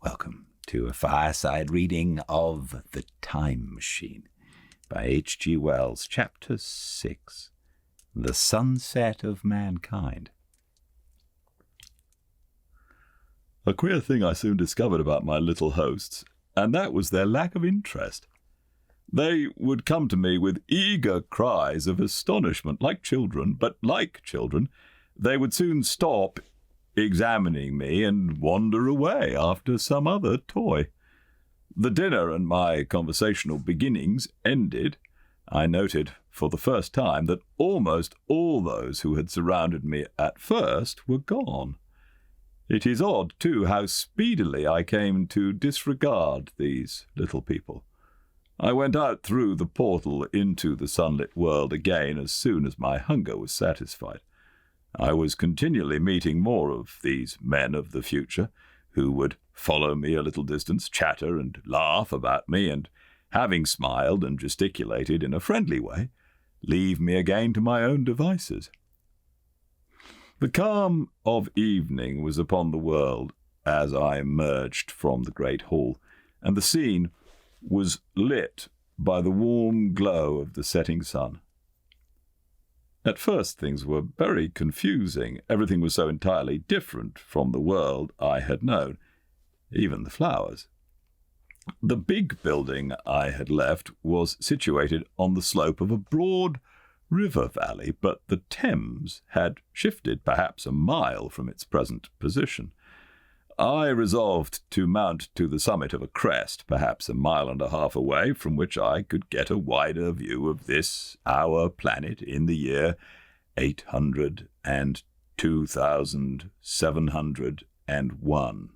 Welcome to a fireside reading of The Time Machine by H.G. Wells, Chapter 6, The Sunset of Mankind. A queer thing I soon discovered about my little hosts, and that was their lack of interest. They would come to me with eager cries of astonishment, like children, but like children, they would soon stop examining me and wander away after some other toy. The dinner and my conversational beginnings ended, I noted for the first time that almost all those who had surrounded me at first were gone. It is odd, too, how speedily I came to disregard these little people. I went out through the portal into the sunlit world again as soon as my hunger was satisfied. I was continually meeting more of these men of the future, who would follow me a little distance, chatter and laugh about me, and, having smiled and gesticulated in a friendly way, leave me again to my own devices. The calm of evening was upon the world as I emerged from the great hall, and the scene was lit by the warm glow of the setting sun. At first things were very confusing. Everything was so entirely different from the world I had known, even the flowers. The big building I had left was situated on the slope of a broad river valley, but the Thames had shifted perhaps a mile from its present position. I resolved to mount to the summit of a crest, perhaps a mile and a half away, from which I could get a wider view of this, our planet, in the year 802,701.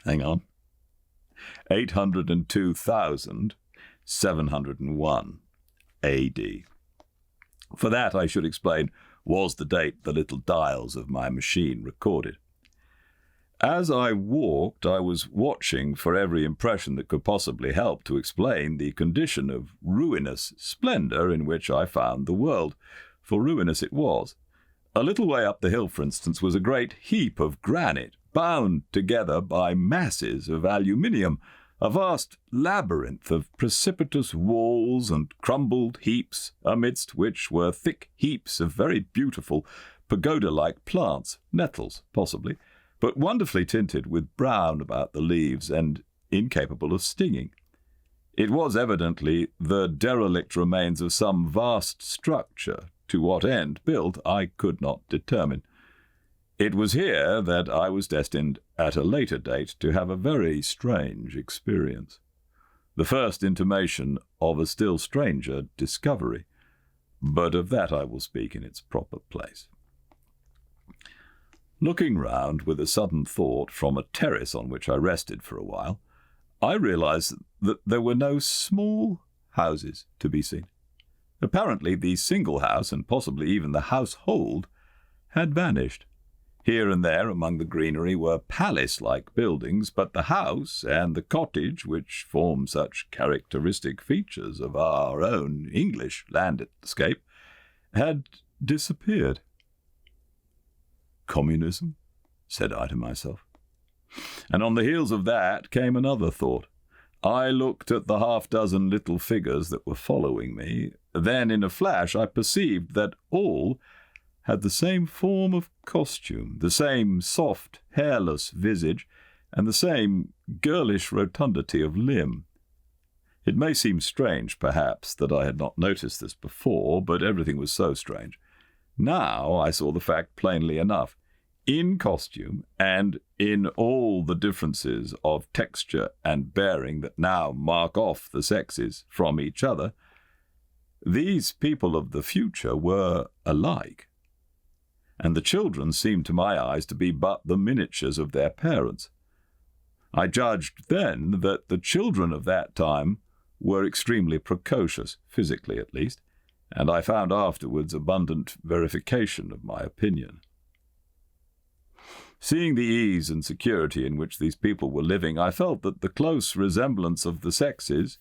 Hang on. 802,701 A.D. For that, I should explain, was the date the little dials of my machine recorded. As I walked, I was watching for every impression that could possibly help to explain the condition of ruinous splendor in which I found the world, for ruinous it was. A little way up the hill, for instance, was a great heap of granite, bound together by masses of aluminium, a vast labyrinth of precipitous walls and crumbled heaps, amidst which were thick heaps of very beautiful pagoda-like plants, nettles possibly, but wonderfully tinted with brown about the leaves and incapable of stinging. It was evidently the derelict remains of some vast structure, to what end built I could not determine. It was here that I was destined at a later date to have a very strange experience, the first intimation of a still stranger discovery, but of that I will speak in its proper place. Looking round with a sudden thought from a terrace on which I rested for a while, I realized that there were no small houses to be seen. Apparently the single house, and possibly even the household, had vanished. Here and there among the greenery were palace-like buildings, but the house and the cottage, which form such characteristic features of our own English landscape, had disappeared. Communism, said I to myself. And on the heels of that came another thought. I looked at the half-dozen little figures that were following me. Then, in a flash, I perceived that all had the same form of costume, the same soft, hairless visage, and the same girlish rotundity of limb. It may seem strange, perhaps, that I had not noticed this before, but everything was so strange. Now I saw the fact plainly enough. In costume, and in all the differences of texture and bearing that now mark off the sexes from each other, these people of the future were alike, and the children seemed to my eyes to be but the miniatures of their parents. I judged then that the children of that time were extremely precocious, physically at least, and I found afterwards abundant verification of my opinion. Seeing the ease and security in which these people were living, I felt that the close resemblance of the sexes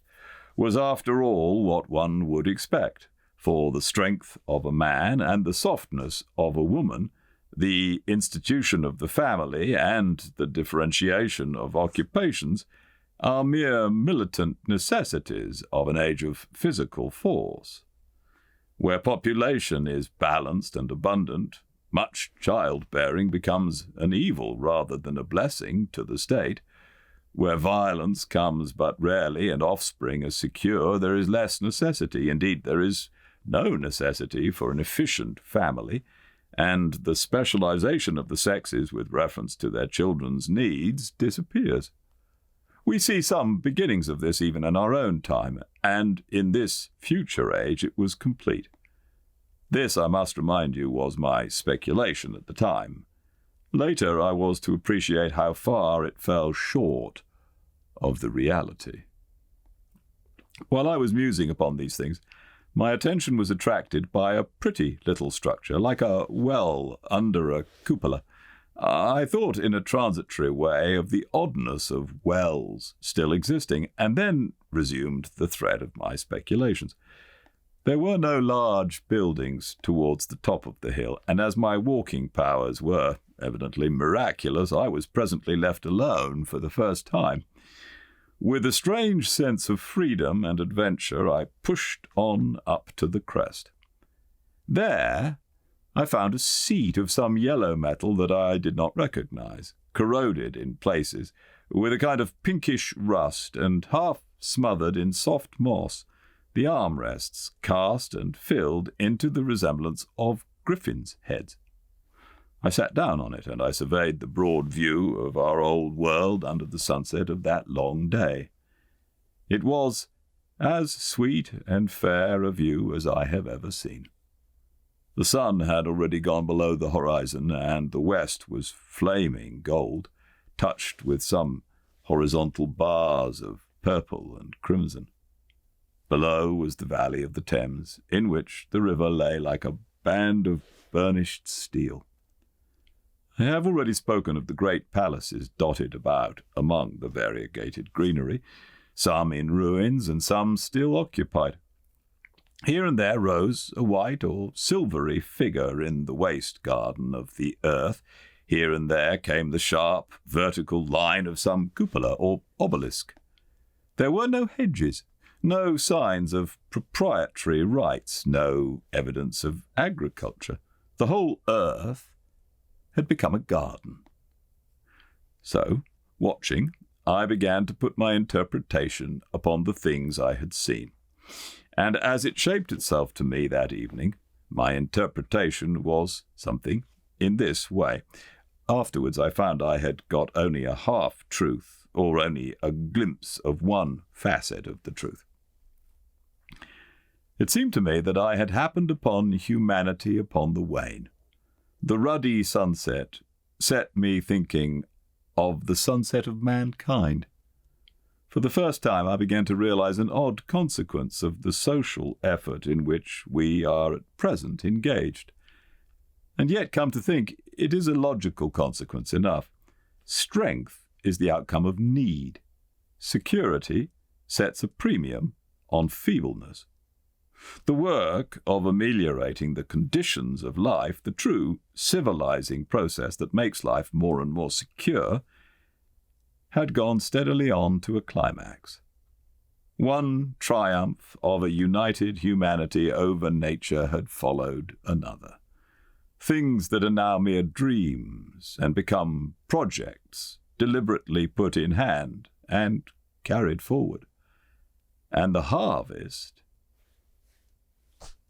was after all what one would expect, for the strength of a man and the softness of a woman the institution of the family and the differentiation of occupations are mere militant necessities of an age of physical force. Where population is balanced and abundant, much childbearing becomes an evil rather than a blessing to the state. Where violence comes but rarely and offspring are secure, there is less necessity. Indeed, there is no necessity for an efficient family, and the specialization of the sexes with reference to their children's needs disappears. We see some beginnings of this even in our own time, and in this future age it was complete. This, I must remind you, was my speculation at the time. Later I was to appreciate how far it fell short of the reality. While I was musing upon these things, my attention was attracted by a pretty little structure, like a well under a cupola. I thought in a transitory way of the oddness of wells still existing, and then resumed the thread of my speculations. There were no large buildings towards the top of the hill, and as my walking powers were evidently miraculous, I was presently left alone for the first time. With a strange sense of freedom and adventure, I pushed on up to the crest. There I found a seat of some yellow metal that I did not recognize, corroded in places, with a kind of pinkish rust, and half smothered in soft moss, the armrests cast and filled into the resemblance of griffins' heads. I sat down on it, and I surveyed the broad view of our old world under the sunset of that long day. It was as sweet and fair a view as I have ever seen. The sun had already gone below the horizon, and the west was flaming gold, touched with some horizontal bars of purple and crimson. Below was the valley of the Thames, in which the river lay like a band of burnished steel. I have already spoken of the great palaces dotted about among the variegated greenery, some in ruins and some still occupied. Here and there rose a white or silvery figure in the waste garden of the earth. Here and there came the sharp, vertical line of some cupola or obelisk. There were no hedges, no signs of proprietary rights, no evidence of agriculture. The whole earth had become a garden. So, watching, I began to put my interpretation upon the things I had seen. And as it shaped itself to me that evening, my interpretation was something in this way. Afterwards I found I had got only a half-truth, or only a glimpse of one facet of the truth. It seemed to me that I had happened upon humanity upon the wane. The ruddy sunset set me thinking of the sunset of mankind. For the first time I began to realize an odd consequence of the social effort in which we are at present engaged. And yet, come to think, it is a logical consequence enough. Strength is the outcome of need. Security sets a premium on feebleness. The work of ameliorating the conditions of life, the true civilizing process that makes life more and more secure, had gone steadily on to a climax. One triumph of a united humanity over nature had followed another. Things that are now mere dreams and become projects deliberately put in hand and carried forward. And the harvest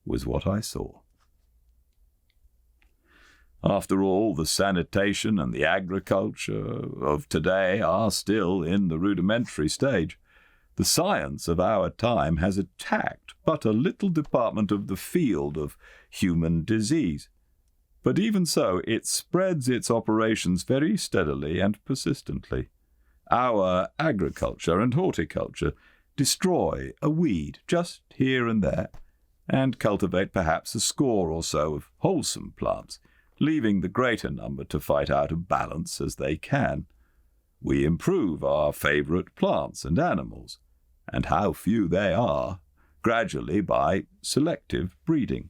was what I saw. After all, the sanitation and the agriculture of today are still in the rudimentary stage. The science of our time has attacked but a little department of the field of human disease. But even so, it spreads its operations very steadily and persistently. Our agriculture and horticulture destroy a weed just here and there, and cultivate perhaps a score or so of wholesome plants, leaving the greater number to fight out of balance as they can. We improve our favourite plants and animals, and how few they are, gradually by selective breeding.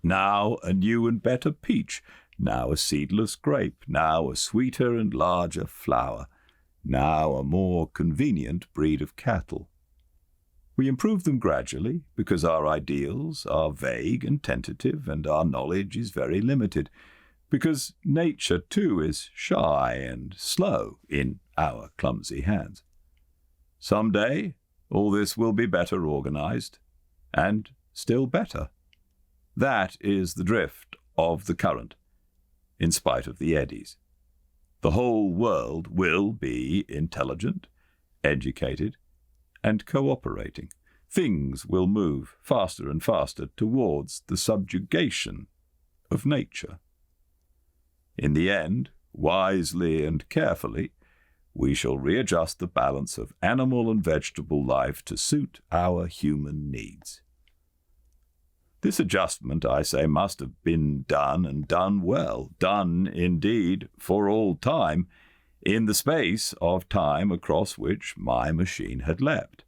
Now a new and better peach now a seedless grape, now a sweeter and larger flower, now a more convenient breed of cattle. We improve them gradually because our ideals are vague and tentative and our knowledge is very limited, because nature too is shy and slow in our clumsy hands. Some day all this will be better organized, and still better. That is the drift of the current, in spite of the eddies. The whole world will be intelligent, educated, and cooperating. Things will move faster and faster towards the subjugation of nature. In the end, wisely and carefully, we shall readjust the balance of animal and vegetable life to suit our human needs. This adjustment, I say, must have been done and done well, done, indeed, for all time, in the space of time across which my machine had leapt.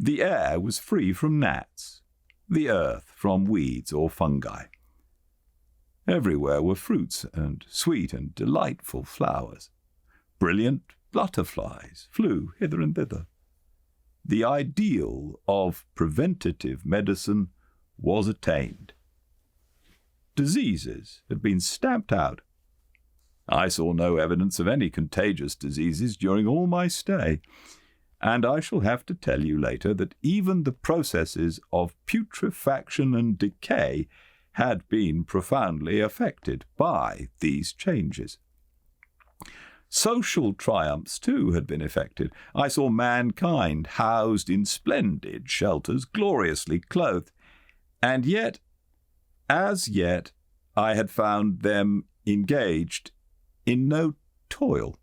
The air was free from gnats, the earth from weeds or fungi. Everywhere were fruits and sweet and delightful flowers. Brilliant butterflies flew hither and thither. The ideal of preventative medicine was attained. Diseases had been stamped out. I saw no evidence of any contagious diseases during all my stay, and I shall have to tell you later that even the processes of putrefaction and decay had been profoundly affected by these changes. Social triumphs, too, had been effected. I saw mankind housed in splendid shelters, gloriously clothed, and yet, as yet, I had found them engaged in no toil.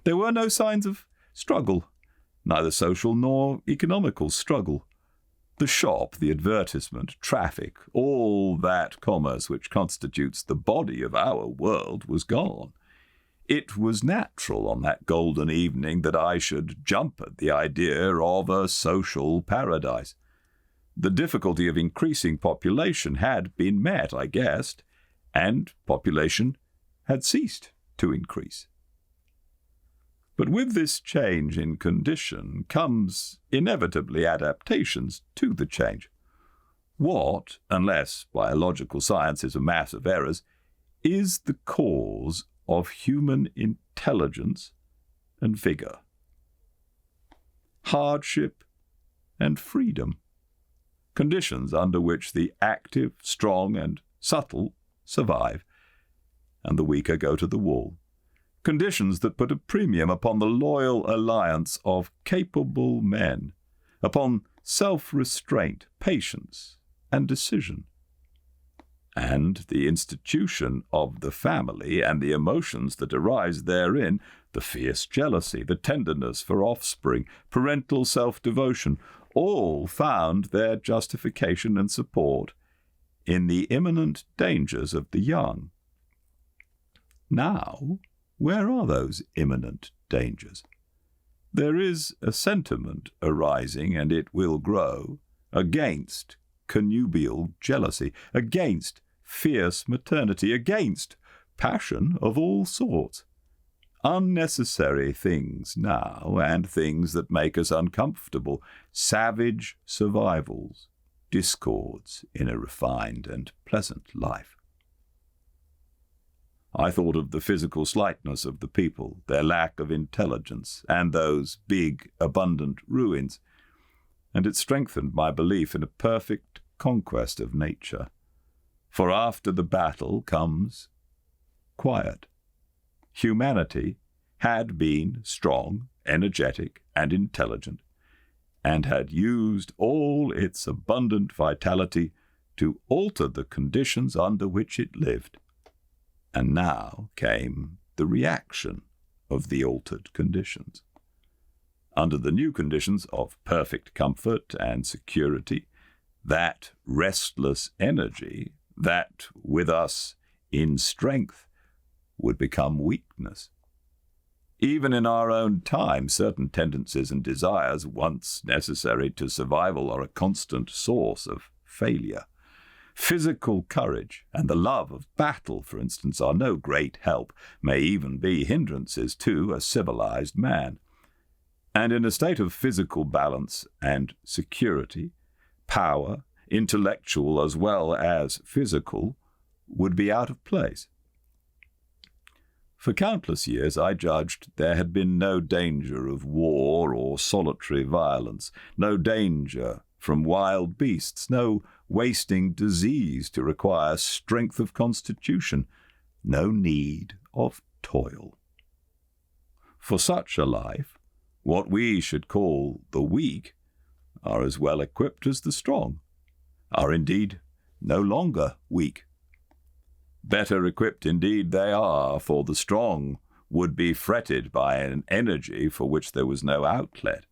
There were no signs of struggle, neither social nor economical struggle. The shop, the advertisement, traffic, all that commerce which constitutes the body of our world was gone. It was natural on that golden evening that I should jump at the idea of a social paradise. The difficulty of increasing population had been met, I guessed, and population had ceased to increase. But with this change in condition comes inevitably adaptations to the change. What, unless biological science is a mass of errors, is the cause of human intelligence and vigor? Hardship and freedom. Conditions under which the active, strong, and subtle survive, and the weaker go to the wall. Conditions that put a premium upon the loyal alliance of capable men, upon self-restraint, patience, and decision. And the institution of the family and the emotions that arise therein, the fierce jealousy, the tenderness for offspring, parental self-devotion, all found their justification and support in the imminent dangers of the young. Now, where are those imminent dangers? There is a sentiment arising, and it will grow, against connubial jealousy, against fierce maternity, against passion of all sorts. Unnecessary things now, and things that make us uncomfortable, savage survivals, discords in a refined and pleasant life. I thought of the physical slightness of the people, their lack of intelligence, and those big, abundant ruins, and it strengthened my belief in a perfect conquest of nature. For after the battle comes quiet. Humanity had been strong, energetic, and intelligent, and had used all its abundant vitality to alter the conditions under which it lived. And now came the reaction of the altered conditions. Under the new conditions of perfect comfort and security, that restless energy, that with us in strength, would become weakness. Even in our own time, certain tendencies and desires, once necessary to survival, are a constant source of failure. Physical courage and the love of battle, for instance, are no great help, may even be hindrances to a civilized man. And in a state of physical balance and security, power, intellectual as well as physical, would be out of place. For countless years I judged there had been no danger of war or solitary violence, no danger from wild beasts, no wasting disease to require strength of constitution, no need of toil. For such a life, what we should call the weak are as well equipped as the strong, are indeed no longer weak. Better equipped indeed they are, for the strong would be fretted by an energy for which there was no outlet.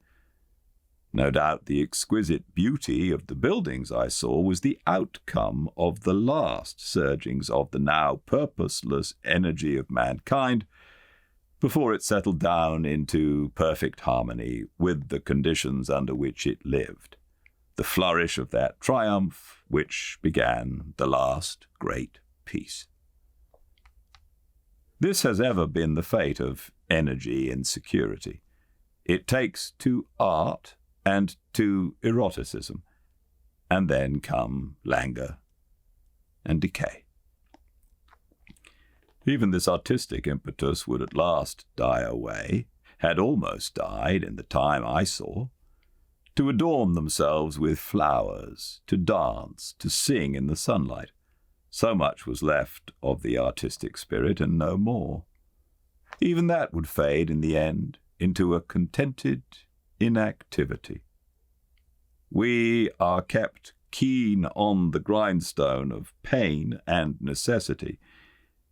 No doubt the exquisite beauty of the buildings I saw was the outcome of the last surgings of the now purposeless energy of mankind, before it settled down into perfect harmony with the conditions under which it lived, the flourish of that triumph which began the last great peace. This has ever been the fate of energy in security. It takes to art and to eroticism, and then come languor and decay. Even this artistic impetus would at last die away, had almost died in the time I saw, to adorn themselves with flowers, to dance, to sing in the sunlight. So much was left of the artistic spirit, and no more. Even that would fade in the end into a contented inactivity. We are kept keen on the grindstone of pain and necessity,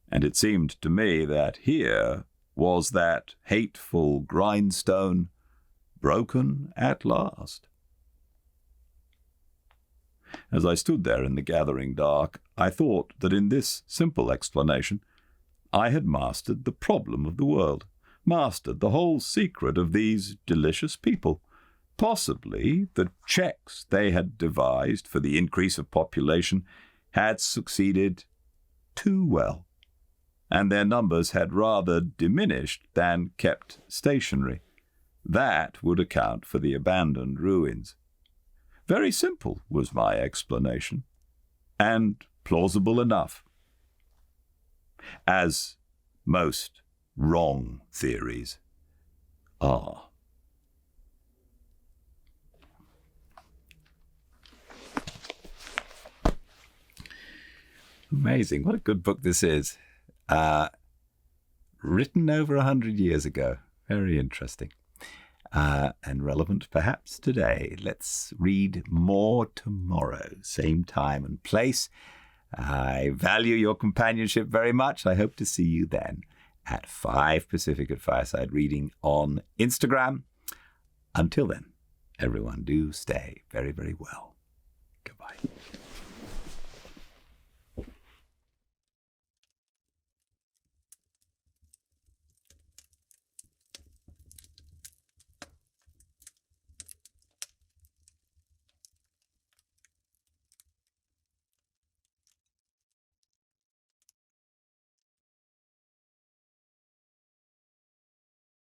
and it seemed to me that here was that hateful grindstone broken at last. As I stood there in the gathering dark, I thought that in this simple explanation I had mastered the problem of the world, mastered the whole secret of these delicious people. Possibly the checks they had devised for the increase of population had succeeded too well, and their numbers had rather diminished than kept stationary. That would account for the abandoned ruins. Very simple was my explanation, and plausible enough, as most wrong theories are. Amazing. What a good book this is. Written over 100 years ago. Very interesting. And relevant perhaps today. Let's read more tomorrow, same time and place. I value your companionship very much. I hope to see you then at 5 Pacific at Fireside Reading on Instagram. Until then, everyone, do stay very, very well. Goodbye.